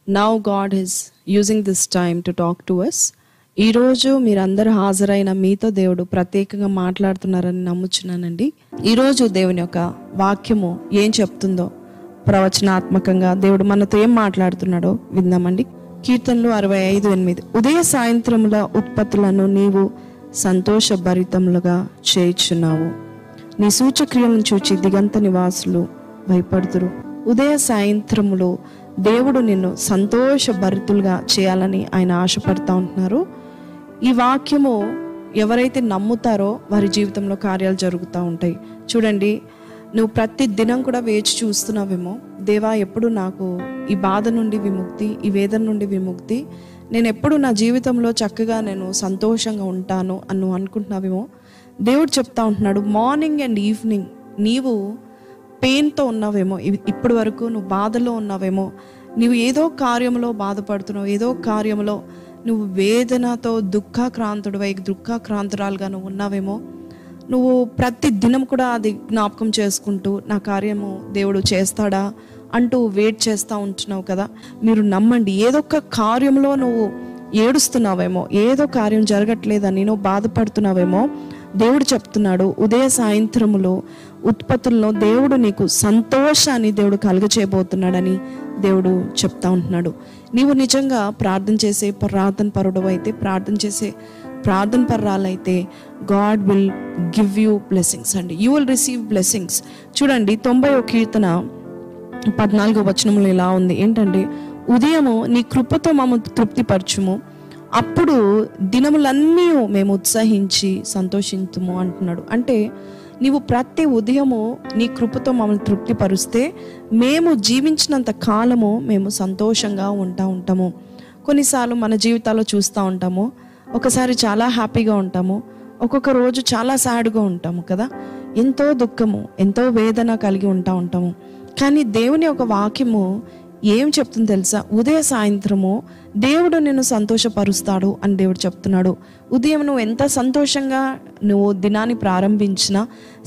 Now God is using this time to talk to us. ఈరోజు మీరందరూ హాజరైన మీతో దేవుడు ప్రత్యేకంగా మాట్లాడుతున్నారని నమ్ముచున్నానండి. ఈరోజు దేవుని యొక్క వాక్యము ఏం చెప్తుందో ప్రవచనాత్మకంగా దేవుడు మనతో ఏం మాట్లాడుతున్నాడో విందామండి. కీర్తనలు 65:8 ఉదయ సాయంత్రముల ఉత్పత్తులను నీవు సంతోషభరితములుగా చేయుచున్నావు. నీ సూచక్రియలను చూచి దిగంత నివాసులు భయపడుతురు. ఉదయ సాయంత్రములు దేవుడు నిన్ను సంతోషభరితులుగా చేయాలని ఆయన ఆశపడతా ఉంటున్నారు. ఈ వాక్యము ఎవరైతే నమ్ముతారో వారి జీవితంలో కార్యాలు జరుగుతూ ఉంటాయి. చూడండి, నువ్వు ప్రతి దినం కూడా వేచి చూస్తున్నావేమో, దేవా ఎప్పుడు నాకు ఈ బాధ నుండి విముక్తి, ఈ వేదన నుండి విముక్తి, నేను ఎప్పుడు నా జీవితంలో చక్కగా నేను సంతోషంగా ఉంటాను అని నువ్వు అనుకుంటున్నావేమో. దేవుడు చెప్తా ఉంటున్నాడు, మార్నింగ్ అండ్ ఈవినింగ్ నీవు పెయిన్తో ఉన్నావేమో, ఇప్పటి వరకు నువ్వు బాధలో ఉన్నావేమో, నువ్వు ఏదో కార్యంలో బాధపడుతున్నావు, ఏదో కార్యంలో నువ్వు వేదనతో దుఃఖాక్రాంతురాలుగా నువ్వు ఉన్నావేమో. నువ్వు ప్రతి దినం కూడా అది జ్ఞాపకం చేసుకుంటూ నా కార్యము దేవుడు చేస్తాడా అంటూ వెయిట్ చేస్తూ ఉంటున్నావు కదా. మీరు నమ్మండి, ఏదో ఒక కార్యంలో నువ్వు ఏడుస్తున్నావేమో, ఏదో కార్యం జరగట్లేదని నువ్వు బాధపడుతున్నావేమో. దేవుడు చెప్తున్నాడు, ఉదయ సాయంత్రములో ఉత్పత్తుల్లో దేవుడు నీకు సంతోషాన్ని దేవుడు కలుగచేయబోతున్నాడని దేవుడు చెప్తా ఉంటున్నాడు. నీవు నిజంగా ప్రార్థన చేసే ప్రార్థన పరుడు అయితే, ప్రార్థన పర్రాలైతే God will give you blessings అండి. You will receive blessings. చూడండి, 90వ కీర్తన 14వ వచనంలో ఇలా ఉంది ఏంటంటే, ఉదయము నీ కృపతో మమ్మల్ని తృప్తిపరచుము, అప్పుడు దినములన్నీ మేము ఉత్సహించి సంతోషించుము అంటున్నాడు. అంటే నీవు ప్రతి ఉదయము నీ కృపతో మమ్మల్ని తృప్తిపరుస్తే మేము జీవించినంత కాలము మేము సంతోషంగా ఉంటాము. కొన్నిసార్లు మన జీవితాల్లో చూస్తూ ఉంటాము, ఒకసారి చాలా హ్యాపీగా ఉంటాము, ఒక్కొక్క రోజు చాలా సాడ్గా ఉంటాము కదా. ఎంతో దుఃఖము, ఎంతో వేదన కలిగి ఉంటాము. కానీ దేవుని ఒక వాక్యము ఏం చెప్తుంది తెలుసా? ఉదయ సాయంత్రము దేవుడు నిన్ను సంతోషపరుస్తాడు అని దేవుడు చెప్తున్నాడు. ఉదయం నువ్వు ఎంత సంతోషంగా నువ్వు దినాన్ని ప్రారంభించినా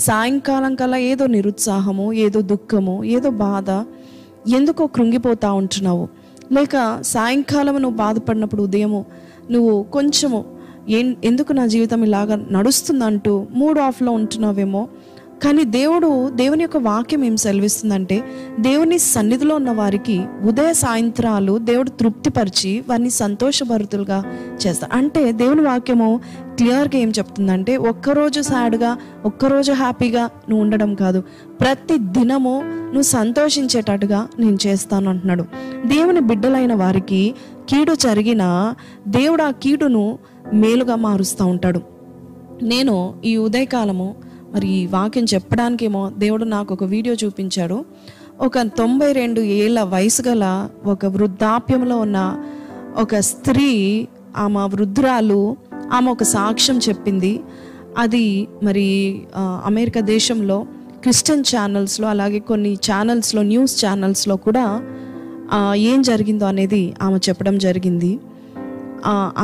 సాయంకాలం కల్లా ఏదో నిరుత్సాహము, ఏదో దుఃఖము, ఏదో బాధ, ఎందుకో కృంగిపోతూ ఉంటున్నావు. లేక సాయంకాలం నువ్వు బాధపడినప్పుడు ఉదయము నువ్వు కొంచెము ఎందుకు నా జీవితం ఇలాగ నడుస్తుందంటూ మూడ్ ఆఫ్లో ఉంటున్నావేమో. కానీ దేవుని యొక్క వాక్యం ఏం సెలవిస్తుందంటే, దేవుని సన్నిధిలో ఉన్న వారికి ఉదయ సాయంత్రాలు దేవుడు తృప్తిపరిచి వారిని సంతోషభరితులుగా చేస్తాడు. అంటే దేవుని వాక్యము క్లియర్గా ఏం చెప్తుందంటే, ఒక్కరోజు సాడ్గా, ఒక్కరోజు హ్యాపీగా నువ్వు ఉండడం కాదు, ప్రతి దినము నువ్వు సంతోషించేటట్టుగా నేను చేస్తాను అంటున్నాడు. దేవుని బిడ్డలైన వారికి కీడు జరిగిన దేవుడు ఆ కీడును మేలుగా మారుస్తూ ఉంటాడు. నేను ఈ ఉదయకాలము మరి ఈ వాక్యం చెప్పడానికేమో దేవుడు నాకు ఒక వీడియో చూపించాడు. ఒక 92 ఏళ్ళ వయసు గల ఒక వృద్ధాప్యంలో ఉన్న ఒక స్త్రీ, ఆమె వృద్ధురాలు, ఆమె ఒక సాక్ష్యం చెప్పింది. అది మరి అమెరికా దేశంలో క్రిస్టియన్ ఛానల్స్లో, అలాగే కొన్ని ఛానల్స్లో, న్యూస్ ఛానల్స్లో కూడా ఏం జరిగిందో అనేది ఆమె చెప్పడం జరిగింది.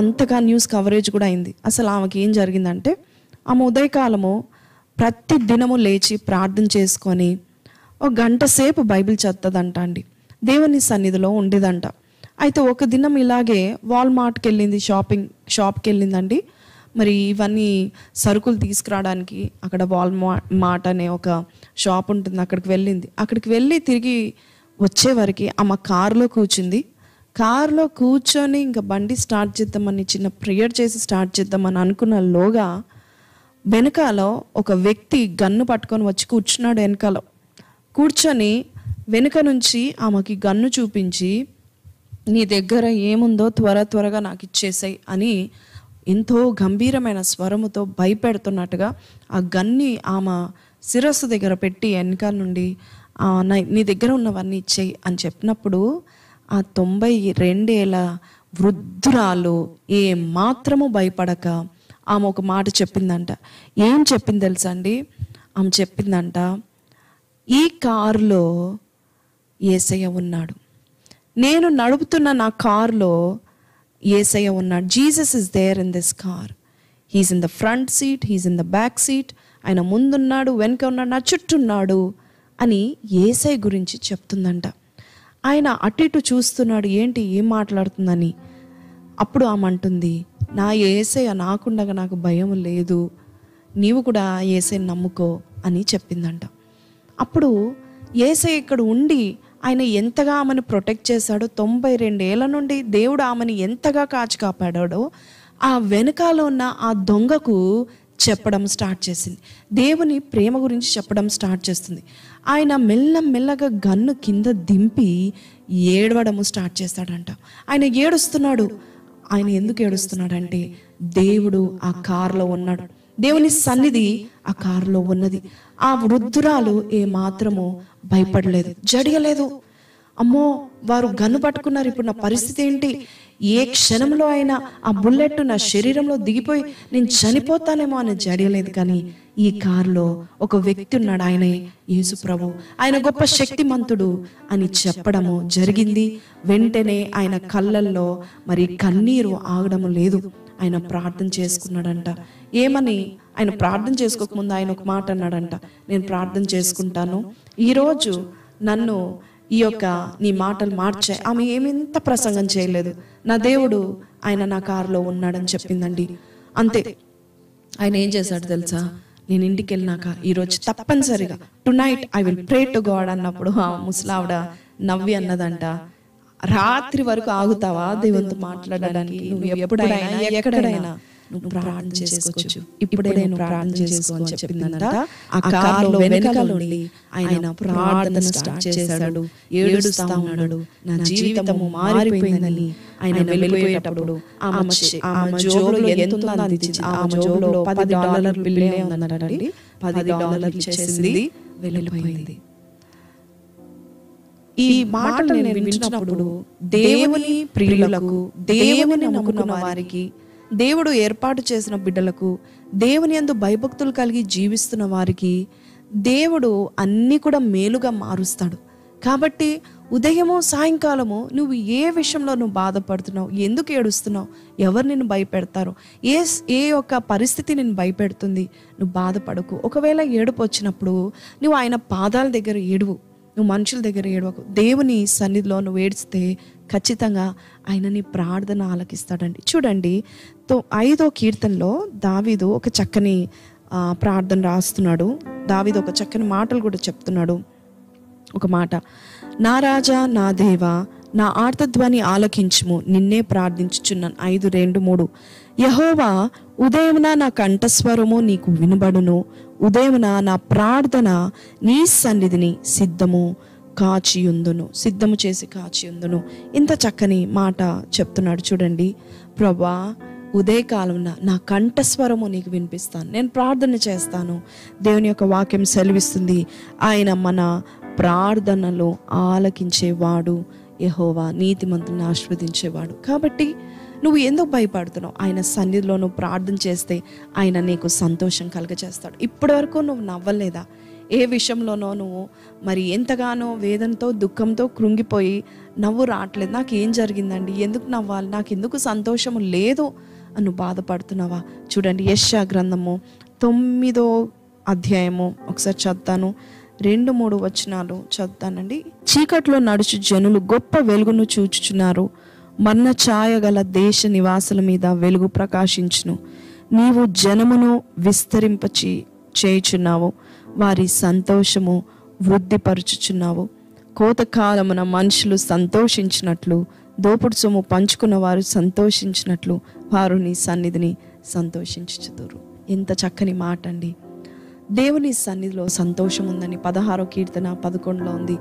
అంతగా న్యూస్ కవరేజ్ కూడా అయింది. అసలు ఆమెకి ఏం జరిగిందంటే, ఆమె ఉదయకాలము ప్రతి దినము లేచి ప్రార్థన చేసుకొని ఒక గంట సేపు బైబిల్ చదువుతుందంట అండి, దేవుని సన్నిధిలో ఉండేదంట. అయితే ఒక దినం ఇలాగే వాల్మార్ట్కి వెళ్ళింది, షాప్కి వెళ్ళిందండి. మరి ఇవన్నీ సరుకులు తీసుకురావడానికి అక్కడ వాల్మార్ట్ అనే ఒక షాప్ ఉంటుంది, అక్కడికి వెళ్ళింది. అక్కడికి వెళ్ళి తిరిగి వచ్చేవరకు ఆమె కారులో కూర్చుంది. కారులో కూర్చొని ఇంకా బండి స్టార్ట్ చేద్దామని, చిన్న ప్రేయర్ చేసి స్టార్ట్ చేద్దామని అనుకున్న లోగా వెనకాల ఒక వ్యక్తి గన్ను పట్టుకొని వచ్చి కూర్చున్నాడు. వెనకాల కూర్చొని వెనుక నుంచి ఆమెకి గన్ను చూపించి, నీ దగ్గర ఏముందో త్వరగా నాకు ఇచ్చేసాయి అని ఎంతో గంభీరమైన స్వరముతో భయపెడుతున్నట్టుగా ఆ గన్ని ఆమె శిరస్సు దగ్గర పెట్టి వెనకాల నుండి నీ దగ్గర ఉన్నవన్నీ ఇచ్చేయి అని చెప్పినప్పుడు ఆ 92 ఏళ్ళ వృద్ధురాలు ఏ మాత్రము భయపడక ఆమె ఒక మాట చెప్పిందంట. ఏం చెప్పింది తెలుసా అండి? ఆమె చెప్పిందంట, ఈ కారులో యేసయ్య ఉన్నాడు, నేను నడుపుతున్న నా కారులో యేసయ్య ఉన్నాడు. Jesus is there in this car. He's in the front seat, he's in the back seat. ఆయన ముందున్నాడు, వెనక ఉన్నాడు, నా చుట్టూ ఉన్నాడు అని యేసయ్య గురించి చెప్తుందంట. ఆయన అటు ఇటు చూస్తున్నాడు, ఏంటి ఏం మాట్లాడుతుందని. అప్పుడు ఆమె అంటుంది, నా యేసయ్య నాకుండగా నాకు భయం లేదు, నీవు కూడా యేసయ్యని నమ్ముకో అని చెప్పిందంట. అప్పుడు యేసయ్య ఇక్కడ ఉండి ఆయన ఎంతగా ఆమెను ప్రొటెక్ట్ చేశాడో, 92 ఏళ్ల నుండి దేవుడు ఆమెను ఎంతగా కాచి కాపాడాడో ఆ వెనకాల ఉన్న ఆ దొంగకు చెప్పడం స్టార్ట్ చేసింది. దేవుని ప్రేమ గురించి చెప్పడం స్టార్ట్ చేస్తుంది. ఆయన మెల్లగా గన్ను కింద దింపి ఏడవడము స్టార్ట్ చేస్తాడంట. ఆయన ఏడుస్తున్నాడు. ఆయన ఎందుకు ఏడుస్తున్నాడంటే దేవుడు ఆ కారులో ఉన్నాడు, దేవుని సన్నిధి ఆ కారులో ఉన్నది. ఆ వృద్ధురాలు ఏమాత్రము భయపడలేదు, జడియలేదు. అమ్మో, వారు గన్ను పట్టుకున్నారు, ఇప్పుడు నా పరిస్థితి ఏంటి, ఏ క్షణంలో అయినా ఆ బుల్లెట్ నా శరీరంలో దిగిపోయి నేను చనిపోతానేమో అని జడియలేదు. కానీ ఈ కారులో ఒక వ్యక్తి ఉన్నాడు, ఆయనే యేసు ప్రభు, ఆయన గొప్ప శక్తిమంతుడు అని చెప్పడము జరిగింది. వెంటనే ఆయన కళ్ళల్లో మరి కన్నీరు ఆగడము లేదు. ఆయన ప్రార్థన చేసుకున్నాడంట. ఏమని? ఆయన ప్రార్థన చేసుకోకముందు ఆయన ఒక మాట అన్నాడంట, నేను ప్రార్థన చేసుకుంటాను, ఈరోజు నన్ను ఈ యొక్క నీ మాటలు మార్చాయి. ఆమె ఏమింత ప్రసంగం చేయలేదు, నా దేవుడు ఆయన నా కారులో ఉన్నాడని చెప్పిందండి. అంతే. ఆయన ఏం చేశాడు తెలుసా? నేను ఇంటికి వెళ్ళినాక ఈరోజు తప్పనిసరిగా tonight I will pray to God అన్నప్పుడు ఆ ముసలావిడ నవ్వి అన్నదంట, రాత్రి వరకు ఆగుతావా దేవునితో మాట్లాడడానికి? నువ్వు ఎప్పుడైనా ఎక్కడైనా నువ్వు ప్రార్థన చేసుకోవచ్చు, ఇప్పుడే నువ్వు ప్రార్థన చేసుకో అని చెప్పిందంట. ఆ కారులో వెనకాల నుండి ఆయన ప్రార్థన స్టార్ట్ చేశాడు, ఏడుస్తా ఉన్నాడు, నా జీవితము మారిపోయిందని. ఆయన వెళ్ళిపోయేటప్పుడు ఆమె జోబులో ఎంత ఉందో అంత ఇచ్చింది. ఆమె జోబులో $10 బిల్లే ఉందనండి. $10 ఇచ్చేసింది, వెళ్ళిపోయింది. ఈ మాటలు నేను వింటున్నప్పుడు దేవుని ప్రియులకు, దేవుని నమ్ముకున్న వారికి, దేవుడు ఏర్పాటు చేసిన బిడ్డలకు, దేవుని యందు భయభక్తులు కలిగి జీవిస్తున్న వారికి దేవుడు అన్నీ కూడా మేలుగా మారుస్తాడు. కాబట్టి ఉదయము సాయంకాలము నువ్వు ఏ విషయంలో నువ్వు బాధపడుతున్నావు, ఎందుకు ఏడుస్తున్నావు, ఎవరు నిన్ను భయపెడతారు, ఏ యొక్క పరిస్థితి నిన్ను భయపెడుతుంది, నువ్వు బాధపడకు. ఒకవేళ ఏడుపు వచ్చినప్పుడు నువ్వు ఆయన పాదాల దగ్గర ఏడువు, నువ్వు మనుషుల దగ్గర ఏడవకు. దేవుని సన్నిధిలో నువ్వు ఏడిస్తే ఖచ్చితంగా ఆయన నీ ప్రార్థన ఆలకిస్తాడండి. చూడండి, 5వ కీర్తనలో దావీదు ఒక చక్కని ప్రార్థన రాస్తున్నాడు. దావీదు ఒక చక్కని మాటలు కూడా చెప్తున్నాడు. ఒక మాట, నా రాజా నా దేవా నా ఆర్తధ్వని ఆలకించుము, నిన్నే ప్రార్థించుచున్నాను. 5:2-3 యెహోవా ఉదయమున నా కంఠస్వరము నీకు వినబడును, ఉదయమున నా ప్రార్థన నీ సన్నిధిని సిద్ధము చేసి కాచియుందును. ఇంత చక్కని మాట చెప్తున్నాడు చూడండి. ప్రభా, ఉదయకాలమున నా కంఠస్వరము నీకు వినిపిస్తాను, నేను ప్రార్థన చేస్తాను. దేవుని యొక్క వాక్యం సెలవిస్తుంది, ఆయన మన ప్రార్థనలో ఆలకించేవాడు యెహోవా, నీతిమంతుని ఆశీర్వదించేవాడు. కాబట్టి నువ్వు ఎందుకు భయపడుతున్నావు? ఆయన సన్నిధిలో నువ్వు ప్రార్థన చేస్తే ఆయన నీకు సంతోషం కలుగజేస్తాడు. ఇప్పటి వరకు నువ్వు నవ్వలేదా? ఏ విషయంలోనో నువ్వు మరి ఎంతగానో వేదనతో దుఃఖంతో కృంగిపోయి నవ్వు రావట్లేదు, నాకు ఏం జరిగిందండి, ఎందుకు నవ్వాలి, నాకు ఎందుకు సంతోషము లేదు అని నువ్వు బాధపడుతున్నావా? చూడండి, యెషయా గ్రంథము 9వ అధ్యాయము ఒకసారి చదువుతాను, 2-3 వచనాలు చదువుతానండి. చీకట్లో నడుచు జనులు గొప్ప వెలుగును చూచుచున్నారు, మరణ ఛాయ గల దేశ నివాసుల మీద వెలుగు ప్రకాశించును. నీవు జనమును చేయుచున్నావు, వారి సంతోషము వృద్ధిపరచుచున్నావు. కోతకాలమున మనుషులు సంతోషించినట్లు, దోపుడు సొమ్ము పంచుకున్న వారు సంతోషించినట్లు వారు నీ సన్నిధిని సంతోషించుదురు. ఎంత చక్కని మాట అండి. దేవుని సన్నిధిలో సంతోషం ఉందని 16వ కీర్తన 11లో ఉంది.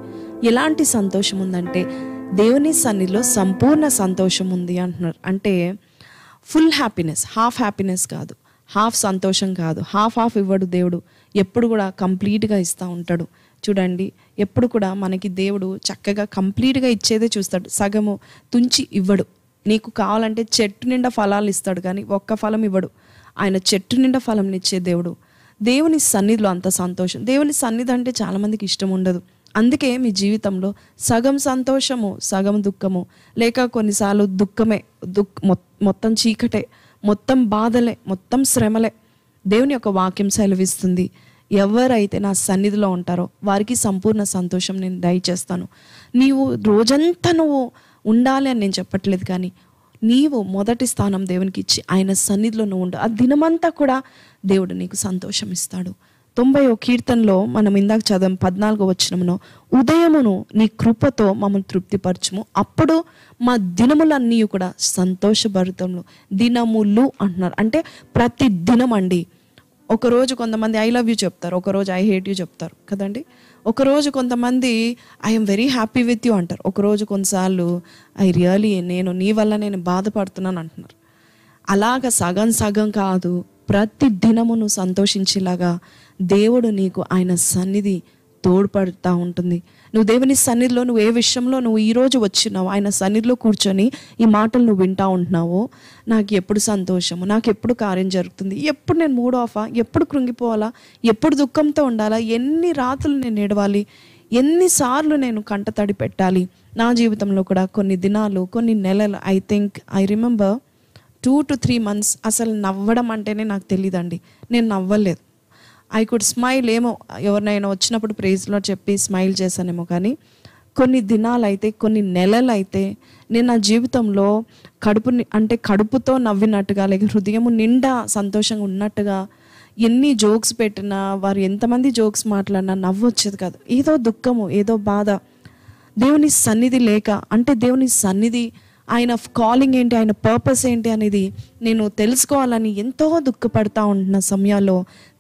ఎలాంటి సంతోషం ఉందంటే దేవుని సన్నిధిలో సంపూర్ణ సంతోషం ఉంది అంటున్నారు. అంటే ఫుల్ హ్యాపీనెస్, హాఫ్ హ్యాపీనెస్ కాదు, హాఫ్ సంతోషం కాదు, హాఫ్ ఇవ్వడు దేవుడు, ఎప్పుడు కూడా కంప్లీట్గా ఇస్తూ ఉంటాడు. చూడండి, ఎప్పుడు కూడా మనకి దేవుడు చక్కగా కంప్లీట్గా ఇచ్చేదే చూస్తాడు, సగము తుంచి ఇవ్వడు. నీకు కావాలంటే చెట్టు నిండా ఫలాలు ఇస్తాడు, కానీ ఒక్క ఫలం ఇవ్వడు. ఆయన చెట్టు నిండా ఫలం ఇచ్చే దేవుడు. దేవుని సన్నిధిలో అంత సంతోషం. దేవుని సన్నిధి అంటే చాలామందికి ఇష్టం ఉండదు. అందుకే మీ జీవితంలో సగం సంతోషము సగం దుఃఖము, లేక కొన్నిసార్లు దుఃఖమే, మొత్తం చీకటే, మొత్తం బాధలే, మొత్తం శ్రమలే. దేవుని యొక్క వాక్యం సెలవిస్తుంది, ఎవరైతే నా సన్నిధిలో ఉంటారో వారికి సంపూర్ణ సంతోషం నేను దయచేస్తాను. నీవు రోజంతా నువ్వు ఉండాలి అని నేను చెప్పట్లేదు, కానీ నీవు మొదటి స్థానం దేవునికి ఇచ్చి ఆయన సన్నిధిలో నువ్వు ఉండు. ఆ దినమంతా కూడా దేవుడు నీకు సంతోషం ఇస్తాడు. 90వ కీర్తనలో మనం ఇందాక చదవం 14వ వచనములో, ఉదయమును నీ కృపతో మమ్మల్ని తృప్తిపరచుము, అప్పుడు మా దినములన్నీ కూడా సంతోషభరితములు. దినములు అంటున్నారు అంటే ప్రతి దినం అండి. ఒకరోజు కొంతమంది ఐ లవ్ యూ చెప్తారు, ఒకరోజు ఐ హేట్ యూ చెప్తారు కదండి. ఒకరోజు కొంతమంది I'm very happy with you అంటారు, ఒకరోజు కొన్నిసార్లు ఐ రియలీ నేను నీ వల్ల నేను బాధపడుతున్నాను అంటున్నారు. అలాగ సగం సగం కాదు, ప్రతి దినము నువ్వు సంతోషించేలాగా దేవుడు నీకు ఆయన సన్నిధి తోడ్పడుతూ ఉంటుంది. నువ్వు దేవుని సన్నిధిలో నువ్వు ఏ విషయంలో నువ్వు ఈరోజు వచ్చినావు, ఆయన సన్నిధిలో కూర్చొని ఈ మాటలు నువ్వు వింటూ ఉంటున్నావు, నాకు ఎప్పుడు సంతోషము, నాకు ఎప్పుడు కార్యం జరుగుతుంది, ఎప్పుడు నేను మూడ్ ఆఫా, ఎప్పుడు కృంగిపోవాలా, ఎప్పుడు దుఃఖంతో ఉండాలా, ఎన్ని రాత్రులు నేను ఏడవాలి, ఎన్నిసార్లు నేను కంట తడి పెట్టాలి. నా జీవితంలో కూడా కొన్ని దినాలు, కొన్ని నెలలు, ఐ రిమెంబర్ 2 to 3 months అసలు నవ్వడం అంటేనే నాకు తెలియదండి. నేను నవ్వలేదు. ఐ కుడ్ స్మైల్, ఏమో ఎవరినైనా వచ్చినప్పుడు ప్రైజ్లో చెప్పి స్మైల్ చేశానేమో, కానీ కొన్ని దినాలు అయితే, కొన్ని నెలలు అయితే నేను నా జీవితంలో కడుపుతో నవ్వినట్టుగా, లేక హృదయం నిండా సంతోషంగా ఉన్నట్టుగా, ఎన్ని జోక్స్ పెట్టినా, వారు ఎంతమంది జోక్స్ మాట్లాడినా నవ్వు వచ్చేది కాదు. ఏదో దుఃఖము, ఏదో బాధ. దేవుని సన్నిధి లేక, అంటే దేవుని సన్నిధి ఆయన కాలింగ్ ఏంటి, ఆయన పర్పస్ ఏంటి అనేది నేను తెలుసుకోవాలని ఎంతో దుఃఖపడతా ఉంటున్న సమయాల్లో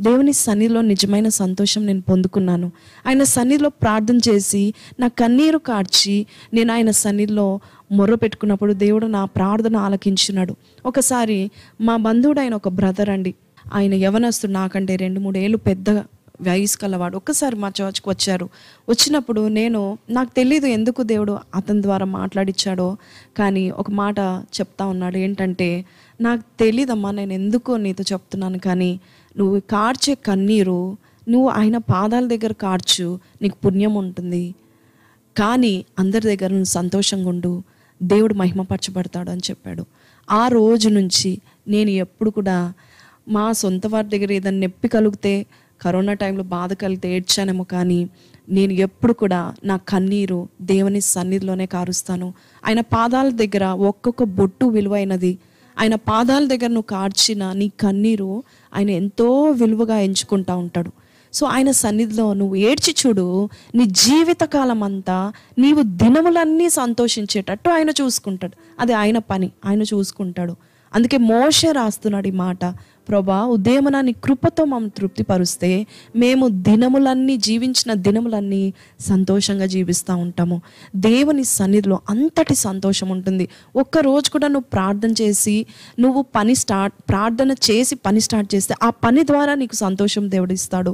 దేవుని సన్నిధిలో నిజమైన సంతోషం నేను పొందుకున్నాను. ఆయన సన్నిధిలో ప్రార్థన చేసి నా కన్నీరు కార్చి నేను ఆయన సన్నిధిలో మొర్ర పెట్టుకున్నప్పుడు దేవుడు నా ప్రార్థన ఆలకించున్నాడు. ఒకసారి మా బంధువుడు ఆయన ఒక బ్రదర్ అండి, ఆయన యవనస్తుడు, నాకంటే 2-3 ఏళ్ళు పెద్ద వయసు కలవాడు. ఒక్కసారి మా చర్చ్కి వచ్చారు. వచ్చినప్పుడు నాకు తెలీదు ఎందుకు దేవుడు అతని ద్వారా మాట్లాడిచ్చాడో, కానీ ఒక మాట చెప్తా ఉన్నాడు. ఏంటంటే, నాకు తెలీదమ్మా, నేను ఎందుకో నీతో చెప్తున్నాను, కానీ నువ్వు కార్చే కన్నీరు నువ్వు ఆయన పాదాల దగ్గర కార్చు, నీకు పుణ్యం ఉంటుంది, కానీ అందరి దగ్గర నువ్వు సంతోషంగా ఉండు, దేవుడు మహిమపరచబడతాడు అని చెప్పాడు. ఆ రోజు నుంచి నేను ఎప్పుడు కూడా మా సొంత వారి దగ్గర ఏదైనా నొప్పి కలిగితే, కరోనా టైంలో బాధ కలిగితే ఏడ్చానేమో, కానీ నేను ఎప్పుడు కూడా నా కన్నీరు దేవుని సన్నిధిలోనే కారుస్తాను. ఆయన పాదాల దగ్గర ఒక్కొక్క బొట్టు విలువైనది. ఆయన పాదాల దగ్గర నువ్వు కార్చిన నీ కన్నీరు ఆయన ఎంతో విలువగా ఎంచుకుంటూ ఉంటాడు. సో ఆయన సన్నిధిలో నువ్వు ఏడ్చి చూడు, నీ జీవితకాలం అంతా నీవు దినములన్నీ సంతోషించేటట్టు ఆయన చూసుకుంటాడు. అది ఆయన పని, ఆయన చూసుకుంటాడు. అందుకే మోషే రాస్తున్నాడు ఈ మాట, ప్రభా ఉదయమున నీ కృపతో మమ్మల్ని తృప్తిపరుస్తే మేము జీవించిన దినములన్నీ సంతోషంగా జీవిస్తూ ఉంటాము. దేవుని సన్నిధిలో అంతటి సంతోషం ఉంటుంది. ఒక్కరోజు కూడా నువ్వు ప్రార్థన చేసి పని స్టార్ట్ చేస్తే ఆ పని ద్వారా నీకు సంతోషం దేవుడు ఇస్తాడు.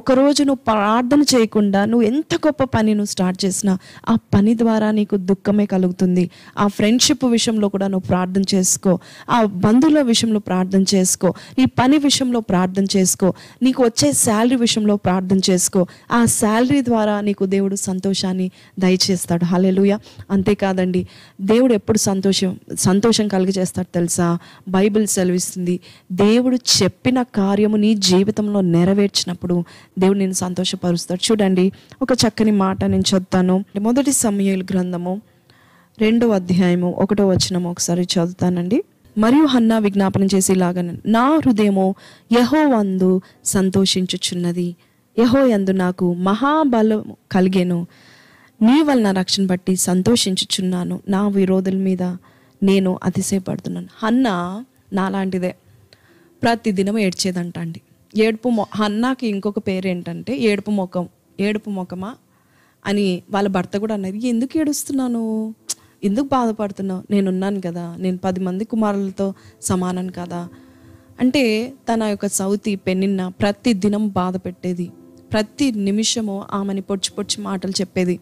ఒకరోజు నువ్వు ప్రార్థన చేయకుండా నువ్వు ఎంత గొప్ప పని నువ్వు స్టార్ట్ చేసినా ఆ పని ద్వారా నీకు దుఃఖమే కలుగుతుంది. ఆ ఫ్రెండ్షిప్ విషయంలో కూడా నువ్వు ప్రార్థన చేసుకో, ఆ బంధువుల విషయంలో ప్రార్థన చేసుకో, నీ పని విషయంలో ప్రార్థన చేసుకో, నీకు వచ్చే శాలరీ విషయంలో ప్రార్థన చేసుకో. ఆ శాలరీ ద్వారా నీకు దేవుడు సంతోషాన్ని దయచేస్తాడు. హల్లెలూయా. అంతేకాదండి, దేవుడు ఎప్పుడు సంతోషం కలిగజేస్తాడు తెలుసా? బైబిల్ సెలవిస్తుంది, దేవుడు చెప్పిన కార్యము నీ జీవితంలో నెరవేర్చినప్పుడు దేవుడు నేను సంతోషపరుస్తాడు. చూడండి, ఒక చక్కని మాట నేను చదువుతాను. మొదటి సమూయేలు గ్రంథము 2వ అధ్యాయము 1వ వచనం ఒకసారి చదువుతానండి. మరియు హన్నా విజ్ఞాపనం చేసి ఇలాగను, నా హృదయము యెహోవాయందు సంతోషించుచున్నది, యెహోవాయందు నాకు మహాబలం కలిగెను, నీ వలన రక్షణ బట్టి సంతోషించుచున్నాను, నా విరోధుల మీద నేను అతిశయపడుతున్నాను. హన్నా నాలాంటిదే, ప్రతిదినం ఏడ్చేదంట అండి. హన్నాకి ఇంకొక పేరు ఏంటంటే ఏడుపు ముఖమా అని వాళ్ళ భర్త కూడా అన్నారు. ఎందుకు ఏడుస్తున్నాను, ఎందుకు బాధపడుతున్నావు, నేనున్నాను కదా, నేను 10 మంది కుమారులతో సమానం కదా అంటే, తన యొక్క సౌతి పెన్నిన్న ప్రతి దినం బాధ పెట్టేది, ప్రతి నిమిషము ఆమెని పొడిచి మాటలు చెప్పేది.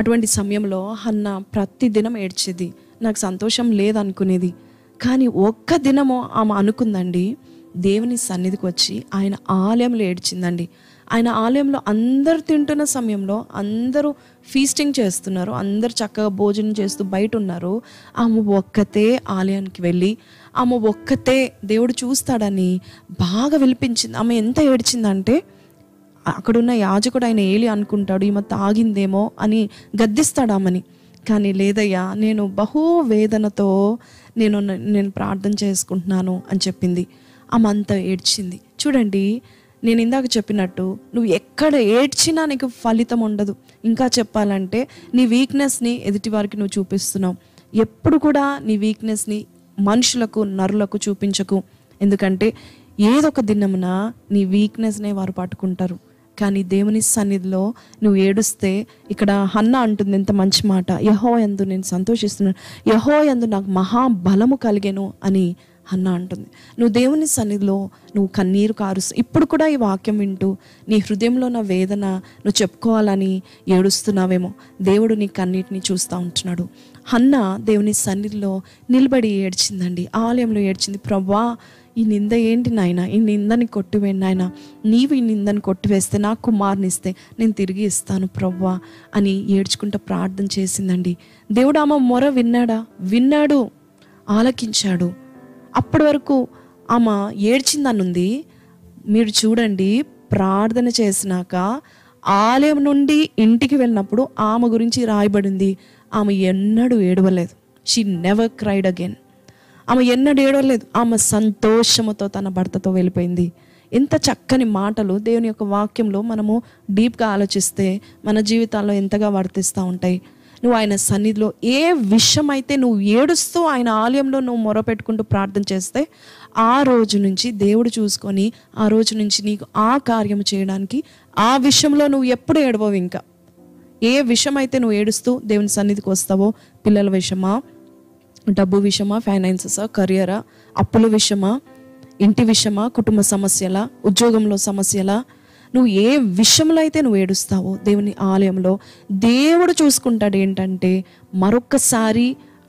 అటువంటి సమయంలో హన్నా ప్రతి దినం ఏడ్చేది, నాకు సంతోషం లేదనుకునేది. కానీ ఒక్క దినము ఆమె అనుకుందండి, దేవుని సన్నిధికి వచ్చి ఆయన ఆలయంలో ఏడ్చిందండి. ఆయన ఆలయంలో అందరు తింటున్న సమయంలో అందరూ ఫీస్టింగ్ చేస్తున్నారు, అందరు చక్కగా భోజనం చేస్తూ బయట ఉన్నారు. ఆమె ఒక్కతే ఆలయానికి వెళ్ళి ఆమె ఒక్కతే దేవుడు చూస్తాడని బాగా విలిపించింది. ఆమె ఎంత ఏడ్చిందంటే అక్కడున్న యాజకుడు ఆయన ఏలి అనుకుంటాడు, ఈమె తాగిందేమో అని గద్దిస్తాడు ఆమెని. కానీ లేదయ్యా, నేను బహు వేదనతో నేను ప్రార్థన చేసుకుంటున్నాను అని చెప్పింది. ఆమె అంతా ఏడ్చింది. చూడండి, నేను ఇందాక చెప్పినట్టు నువ్వు ఎక్కడ ఏడ్చినా నీకు ఫలితం ఉండదు. ఇంకా చెప్పాలంటే నీ వీక్నెస్ని ఎదుటి వారికి నువ్వు చూపిస్తున్నావు. ఎప్పుడు కూడా నీ వీక్నెస్ని మనుషులకు, నరులకు చూపించకు. ఎందుకంటే ఏదో ఒక దినమున నీ వీక్నెస్నే వారు పట్టుకుంటారు. కానీ దేవుని సన్నిధిలో నువ్వు ఏడుస్తే, ఇక్కడ హన్నా అంటుంది ఎంత మంచి మాట, యెహోవా యందు నేను సంతోషిస్తున్నాను, యెహోవా యందు నాకు మహాబలము కలిగెను అని హన్నా అంటుంది. నువ్వు దేవుని సన్నిధిలో నువ్వు కన్నీరు కారుస్తూ ఇప్పుడు కూడా ఈ వాక్యం వింటూ నీ హృదయంలో నా వేదన నువ్వు చెప్పుకోవాలని ఏడుస్తున్నావేమో. దేవుడు నీ కన్నీటిని చూస్తూ ఉంటున్నాడు. హన్నా దేవుని సన్నిధిలో నిలబడి ఏడ్చిందండి, ఆలయంలో ఏడ్చింది. ప్రభువా, ఈ నింద ఏంటి నాయన, ఈ నిందని కొట్టివేయండి నాయన, నీవు ఈ నిందని కొట్టివేస్తే నా కుమారునిస్తే నేను తిరిగి ఇస్తాను ప్రభువా అని ఏడ్చుకుంటూ ప్రార్థన చేసిందండి. దేవుడు ఆమె మొర విన్నాడు, ఆలకించాడు. అప్పటి వరకు ఆమె ఏడ్చిందనుంది. మీరు చూడండి, ప్రార్థన చేసినాక ఆలయం నుండి ఇంటికి వెళ్ళినప్పుడు ఆమె గురించి రాయబడింది, ఆమె ఎన్నడూ ఏడవలేదు. She never cried again. ఆమె ఎన్నడూ ఏడవలేదు. ఆమె సంతోషముతో తన భర్తతో వెళ్ళిపోయింది. ఎంత చక్కని మాటలు దేవుని యొక్క వాక్యంలో మనము డీప్గా ఆలోచిస్తే మన జీవితాల్లో ఎంతగా వర్తిస్తూ ఉంటాయి. నువ్వు ఆయన సన్నిధిలో ఏ విషయం అయితే నువ్వు ఏడుస్తూ ఆయన ఆలయంలో నువ్వు మొరపెట్టుకుంటూ ప్రార్థన చేస్తే, ఆ రోజు నుంచి దేవుడు చూసుకొని ఆ రోజు నుంచి నీకు ఆ కార్యం చేయడానికి, ఆ విషయంలో నువ్వు ఎప్పుడు ఏడవవు. ఇంకా ఏ విషయం అయితే నువ్వు ఏడుస్తూ దేవుని సన్నిధికి వస్తావో, పిల్లల విషయమా, డబ్బు విషయమా, ఫైనాన్సెసా, కెరియరా, అప్పుల విషయమా, ఇంటి విషయమా, కుటుంబ సమస్యలా, ఉద్యోగంలో సమస్యలా, నువ్వు ఏ విషయంలో అయితే నువ్వు ఏడుస్తావో దేవుని ఆలయంలో దేవుడు చూసుకుంటాడు. ఏంటంటే మరొక్కసారి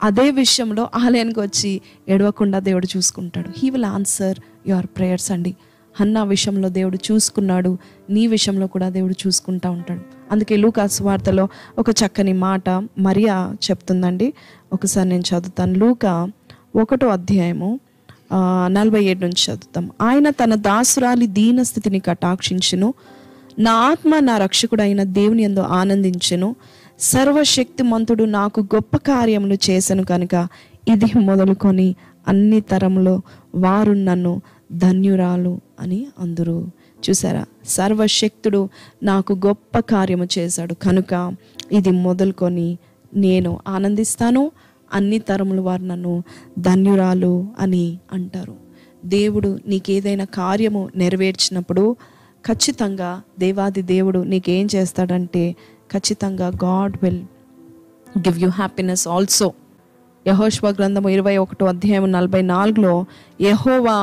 అదే విషయంలో ఆలయానికి వచ్చి ఏడవకుండా దేవుడు చూసుకుంటాడు. He will answer your prayers అండి. హన్నా విషయంలో దేవుడు చూసుకున్నాడు, నీ విషయంలో కూడా దేవుడు చూసుకుంటూ ఉంటాడు. అందుకే లూకా సువార్తలో ఒక చక్కని మాట మరియా చెప్తుందండి. ఒకసారి నేను చదువుతాను. లూకా 1వ అధ్యాయము 47 నుంచి చదువుతాం. ఆయన తన దాసురాలి దీన స్థితిని కటాక్షించును, నా ఆత్మ నా రక్షకుడైన దేవుని యందు ఆనందించెను, సర్వశక్తిమంతుడు నాకు గొప్ప కార్యములు చేసెను కనుక ఇది మొదలుకొని అన్ని తరములో వారు నన్ను ధన్యురాలు అని అందరూ. చూసారా, సర్వశక్తుడు నాకు గొప్ప కార్యము చేశాడు కనుక ఇది మొదలుకొని నేను ఆనందిస్తాను, అన్ని తరములు వారు నన్ను ధన్యురాలు అని అంటారు. దేవుడు నీకేదైనా కార్యము నెరవేర్చినప్పుడు ఖచ్చితంగా దేవాది దేవుడు నీకేం చేస్తాడంటే, ఖచ్చితంగా God will give you happiness also. యెహోషువ గ్రంథము 21వ అధ్యాయం 44లో యెహోవా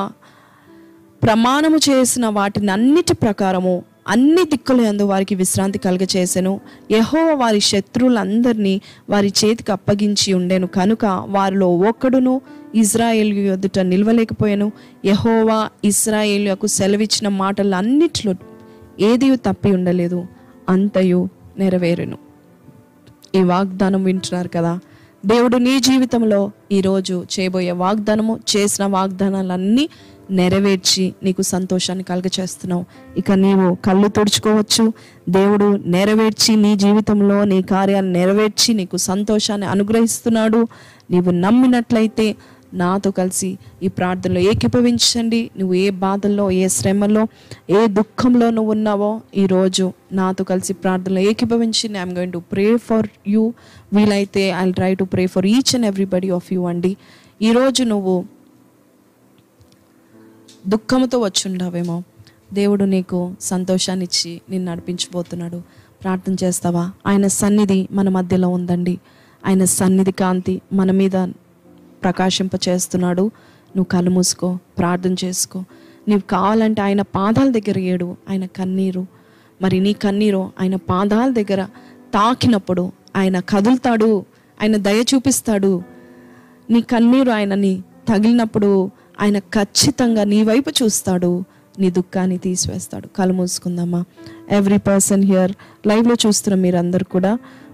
ప్రమాణము చేసిన వాటిని అన్నిటి ప్రకారము అన్ని దిక్కుల యందు వారికి విశ్రాంతి కలుగచేసెను. యెహోవా వారి శత్రువులందరినీ వారి చేతికి అప్పగించి ఉండెను కనుక వారిలో ఒక్కడును ఇజ్రాయేలు ఎదుట నిలవలేకపోయాను. యెహోవా ఇశ్రాయేలుకు సెలవిచ్చిన మాటలన్నిటిలో ఏది తప్పి ఉండలేదు, అంతయు నెరవేరును. ఈ వాగ్దానం వింటున్నారు కదా, దేవుడు నీ జీవితంలో ఈరోజు చేయబోయే వాగ్దానము, చేసిన వాగ్దానాలన్నీ నెరవేర్చి నీకు సంతోషాన్ని కలుగచేస్తున్నావు. ఇక నీవు కళ్ళు తుడుచుకోవచ్చు. దేవుడు నెరవేర్చి నీ జీవితంలో నీ కార్యాలు నెరవేర్చి నీకు సంతోషాన్ని అనుగ్రహిస్తున్నాడు. నీవు నమ్మినట్లయితే నాతో కలిసి ఈ ప్రార్థనలో ఏకీభవించండి. నువ్వు ఏ బాధల్లో, ఏ శ్రమలో, ఏ దుఃఖంలో నువ్వు ఉన్నావో ఈరోజు నాతో కలిసి ప్రార్థనలో ఏకీభవించి I'm going to pray for you. వీలైతే I will try to pray for each and everybody of you అండి. ఈరోజు నువ్వు దుఃఖంతో వచ్చుండావేమో, దేవుడు నీకు సంతోషాన్ని ఇచ్చి నిన్ను నడిపించబోతున్నాడు. ప్రార్థన చేస్తావా? ఆయన సన్నిధి మన మధ్యలో ఉందండి. ఆయన సన్నిధి కాంతి మన మీద ప్రకాశింప చేస్తున్నాడు. నువ్వు కళ్ళు మూసుకో, ప్రార్థన చేసుకో. నీవు కావాలంటే ఆయన పాదాల దగ్గర ఏడు. ఆయన కన్నీరు, మరి నీ కన్నీరు ఆయన పాదాల దగ్గర తాకినప్పుడు ఆయన కదులుతాడు, ఆయన దయ చూపిస్తాడు. నీ కన్నీరు ఆయనని తగిలినప్పుడు ఆయన ఖచ్చితంగా నీ వైపు చూస్తాడు, నీ దుఃఖాన్ని తీసివేస్తాడు. కళ్ళు మూసుకుందామా? ఎవ్రీ పర్సన్ హియర్ లైవ్లో చూస్తున్న మీరందరూ కూడా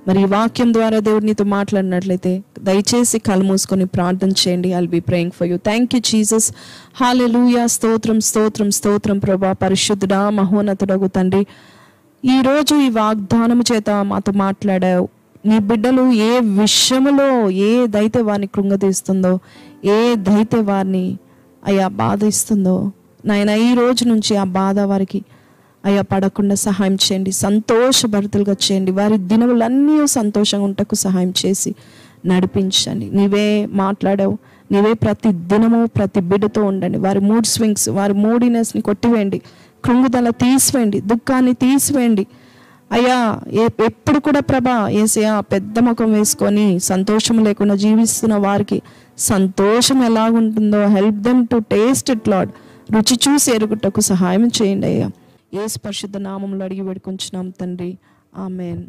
మరి ఈ వాక్యం ద్వారా దేవుడు నీతో మాట్లాడినట్లయితే దయచేసి కళ్ళు మూసుకొని ప్రార్థన చేయండి. I'll be praying for you. Thank you Jesus. Hallelujah. స్తోత్రం స్తోత్రం స్తోత్రం ప్రభా. పరిశుద్ధుడా మహోన్నతుడగు తండ్రి, ఈరోజు ఈ వాగ్దానము చేత మాతో మాట్లాడావు. నీ బిడ్డలు ఏ విషయములో ఏదైతే వారిని కృంగతీస్తుందో, ఏదైతే వారిని అయ్యా బాధిస్తుందో నాయన, ఈ రోజు నుంచి ఆ బాధ వారికి అయ్యా పడకుండా సహాయం చేయండి. సంతోషభరితులుగా చేయండి. వారి దినములన్నీ సంతోషంగా ఉంటకు సహాయం చేసి నడిపించండి. నీవే మాట్లాడావు. నీవే ప్రతి దినము ప్రతి బిడ్డతో ఉండండి. వారి మూడ్ స్వింగ్స్, వారి మూడీనెస్ని కొట్టివేయండి. కృంగుదల తీసివేయండి. దుఃఖాన్ని తీసివేయండి. అయ్యా ఎప్పుడు కూడా ప్రభా యేసయ్యా పెద్ద ముఖం వేసుకొని సంతోషం లేకుండా జీవిస్తున్న వారికి సంతోషం ఎలాగుంటుందో help them to taste it Lord. రుచి చూసి ఎరుగుటకు సహాయం చేయండి అయ్యా. యేసు పరిశుద్ధ నామములో అడిగి వేడుకొంచున్నాం తండ్రి. ఆమేన్.